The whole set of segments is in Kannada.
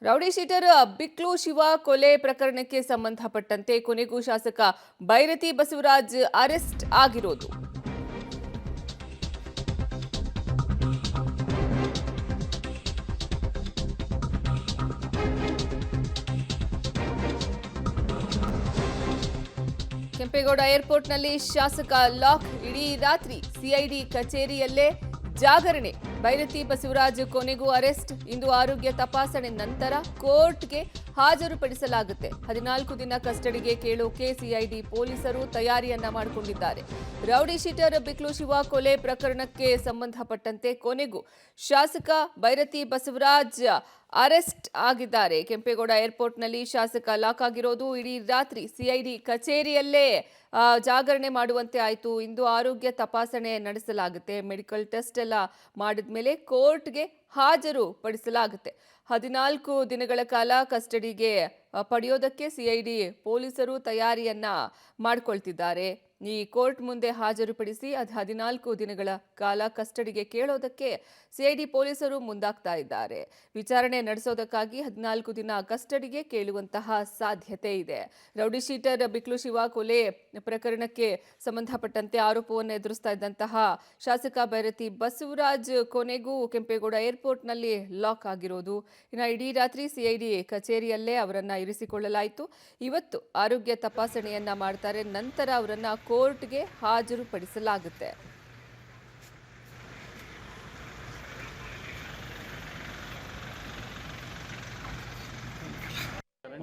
ರೌಡಿ ಶೀಟರ್ ಬಿಕ್ಲು ಶಿವ ಕೊಲೆ ಪ್ರಕರಣಕ್ಕೆ ಸಂಬಂಧಪಟ್ಟಂತೆ ಕೊನೆಗೂ ಶಾಸಕ ಬೈರತಿ ಬಸವರಾಜ್ ಅರೆಸ್ಟ್ ಆಗಿರೋದು. ಕೆಂಪೇಗೌಡ ಏರ್ಪೋರ್ಟ್ನಲ್ಲಿ ಶಾಸಕ ಲಾಕ್. ಇಡೀ ರಾತ್ರಿ ಸಿಐಡಿ ಕಚೇರಿಯಲ್ಲೇ ಜಾಗರಣೆ. ಬೈರತಿ ಬಸವರಾಜ್ ಕೊನೆಗೂ ಅರೆಸ್ಟ್. ಇಂದು ಆರೋಗ್ಯ ತಪಾಸಣೆ ನಂತರ ಕೋರ್ಟ್ಗೆ ಹಾಜರುಪಡಿಸಲಾಗುತ್ತೆ. 14 ದಿನ ಕಸ್ಟಡಿಗೆ ಕೇಳೋಕೆ ಸಿಐಡಿ ಪೊಲೀಸರು ತಯಾರಿಯನ್ನ ಮಾಡಿಕೊಂಡಿದ್ದಾರೆ. ರೌಡಿ ಶೀಟರ್ ಬಿಕ್ಲು ಶಿವ ಕೊಲೆ ಪ್ರಕರಣಕ್ಕೆ ಸಂಬಂಧಪಟ್ಟಂತೆ ಕೊನೆಗೂ ಶಾಸಕ ಬೈರತಿ ಬಸವರಾಜ್ ಅರೆಸ್ಟ್ ಆಗಿದ್ದಾರೆ. ಕೆಂಪೇಗೌಡ ಏರ್ಪೋರ್ಟ್ನಲ್ಲಿ ಶಾಸಕ ಲಾಕ್ ಆಗಿರೋದು. ಇಡೀ ರಾತ್ರಿ ಸಿಐಡಿ ಕಚೇರಿಯಲ್ಲೇ ಜಾಗರಣೆ ಮಾಡುವಂತೆ ಆಯಿತು. ಇಂದು ಆರೋಗ್ಯ ತಪಾಸಣೆ ನಡೆಸಲಾಗುತ್ತೆ. ಮೆಡಿಕಲ್ ಟೆಸ್ಟ್ ಎಲ್ಲ ಮಾಡಿದ್ಮೇಲೆ ಕೋರ್ಟ್ಗೆ ಹಾಜರು ಪಡಿಸಲಾಗುತ್ತೆ. 14 ದಿನಗಳ ಕಾಲ ಕಸ್ಟಡಿಗೆ ಪಡೆಯೋದಕ್ಕೆ ಸಿಐಡಿ ಪೊಲೀಸರು ತಯಾರಿಯನ್ನ ಮಾಡಿಕೊಳ್ತಿದ್ದಾರೆ. ಈ ಕೋರ್ಟ್ ಮುಂದೆ ಹಾಜರುಪಡಿಸಿ 14 ದಿನಗಳ ಕಾಲ ಕಸ್ಟಡಿಗೆ ಕೇಳೋದಕ್ಕೆ ಸಿಐಡಿ ಪೊಲೀಸರು ಮುಂದಾಗ್ತಾ ಇದ್ದಾರೆ. ವಿಚಾರಣೆ ನಡೆಸೋದಕ್ಕಾಗಿ 14 ದಿನ ಕಸ್ಟಡಿಗೆ ಕೇಳುವಂತಹ ಸಾಧ್ಯತೆ ಇದೆ. ರೌಡಿ ಶೀಟರ್ ಬಿಕ್ಲು ಶಿವ ಕೊಲೆ ಪ್ರಕರಣಕ್ಕೆ ಸಂಬಂಧಪಟ್ಟಂತೆ ಆರೋಪವನ್ನು ಎದುರಿಸ್ತಾ ಇದ್ದಂತಹ ಶಾಸಕ ಬೈರತಿ ಬಸವರಾಜ್ ಕೊನೆಗೂ ಕೆಂಪೇಗೌಡ ಏರ್ಪೋರ್ಟ್ನಲ್ಲಿ ಲಾಕ್ ಆಗಿರೋದು. ಇನ್ನು ಇಡೀ ರಾತ್ರಿ ಸಿಐಡಿ ಕಚೇರಿಯಲ್ಲೇ ಅವರನ್ನ ಇರಿಸಿಕೊಳ್ಳಲಾಯಿತು. ಇವತ್ತು ಆರೋಗ್ಯ ತಪಾಸಣೆಯನ್ನ ಮಾಡ್ತಾರೆ. ನಂತರ ಅವರನ್ನ ಕೋರ್ಟ್ಗೆ ಹಾಜರುಪಡಿಸಲಾಗುತ್ತೆ.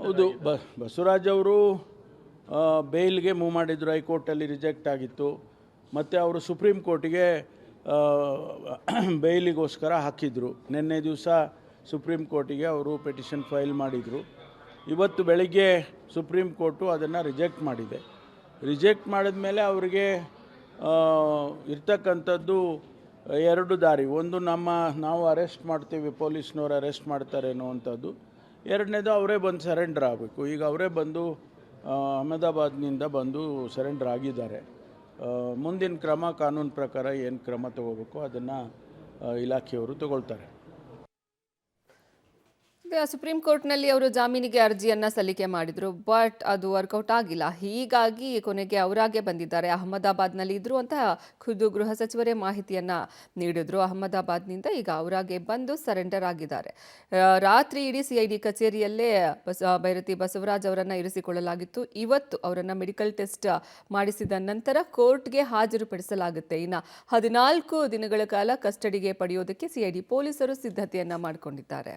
ಹೌದು, ಬಸವರಾಜ್ ಅವರು ಬೇಲ್ಗೆ ಮೂವ್ ಮಾಡಿದ್ರು. ಹೈಕೋರ್ಟಲ್ಲಿ ರಿಜೆಕ್ಟ್ ಆಗಿತ್ತು. ಮತ್ತು ಅವರು ಸುಪ್ರೀಂ ಕೋರ್ಟಿಗೆ ಬೇಲಿಗೋಸ್ಕರ ಹಾಕಿದರು. ನಿನ್ನೆ ದಿವಸ ಸುಪ್ರೀಂ ಕೋರ್ಟಿಗೆ ಅವರು ಪಿಟಿಷನ್ ಫೈಲ್ ಮಾಡಿದರು. ಇವತ್ತು ಬೆಳಿಗ್ಗೆ ಸುಪ್ರೀಂ ಕೋರ್ಟು ಅದನ್ನು ರಿಜೆಕ್ಟ್ ಮಾಡಿದೆ. ರಿಜೆಕ್ಟ್ ಮಾಡಿದ ಮೇಲೆ ಅವರಿಗೆ ಇರ್ತಕ್ಕಂಥದ್ದು ಎರಡು ದಾರಿ. ಒಂದು, ನಾವು ಅರೆಸ್ಟ್ ಮಾಡ್ತೀವಿ, ಪೊಲೀಸ್ನವ್ರು ಅರೆಸ್ಟ್ ಮಾಡ್ತಾರೆ ಅನ್ನುವಂಥದ್ದು. ಎರಡನೇದು, ಅವರೇ ಬಂದು ಸರೆಂಡರ್ ಆಗಬೇಕು. ಈಗ ಅವರೇ ಬಂದು ಅಹಮದಾಬಾದ್ನಿಂದ ಬಂದು ಸರೆಂಡರ್ ಆಗಿದ್ದಾರೆ. ಮುಂದಿನ ಕ್ರಮ ಕಾನೂನು ಪ್ರಕಾರ ಏನು ಕ್ರಮ ತಗೋಬೇಕು ಅದನ್ನು ಇಲಾಖೆಯವರು ತಗೊಳ್ತಾರೆ. ಸುಪ್ರೀಂ ಕೋರ್ಟ್ನಲ್ಲಿ ಅವರು ಜಾಮೀನಿಗೆ ಅರ್ಜಿಯನ್ನ ಸಲ್ಲಿಕೆ ಮಾಡಿದ್ರು. ಬಟ್ ಅದು ವರ್ಕೌಟ್ ಆಗಿಲ್ಲ. ಹೀಗಾಗಿ ಕೊನೆಗೆ ಅವರಾಗೆ ಬಂದಿದ್ದಾರೆ. ಅಹಮದಾಬಾದ್ನಲ್ಲಿ ಇದ್ರು ಅಂತ ಖುದ್ದು ಗೃಹ ಸಚಿವರೇ ಮಾಹಿತಿಯನ್ನ ನೀಡಿದ್ರು. ಅಹಮದಾಬಾದ್ನಿಂದ ಈಗ ಅವರಾಗೆ ಬಂದು ಸರೆಂಡರ್ ಆಗಿದ್ದಾರೆ. ರಾತ್ರಿ ಇಡೀ ಸಿಐಡಿ ಕಚೇರಿಯಲ್ಲೇ ಬೈರತಿ ಬಸವರಾಜ್ ಅವರನ್ನ ಇರಿಸಿಕೊಳ್ಳಲಾಗಿತ್ತು. ಇವತ್ತು ಅವರನ್ನ ಮೆಡಿಕಲ್ ಟೆಸ್ಟ್ ಮಾಡಿಸಿದ ನಂತರ ಕೋರ್ಟ್ಗೆ ಹಾಜರುಪಡಿಸಲಾಗುತ್ತೆ. ಇನ್ನು 14 ದಿನಗಳ ಕಾಲ ಕಸ್ಟಡಿಗೆ ಪಡೆಯೋದಕ್ಕೆ ಸಿಐಡಿ ಪೊಲೀಸರು ಸಿದ್ಧತೆಯನ್ನ ಮಾಡಿಕೊಂಡಿದ್ದಾರೆ.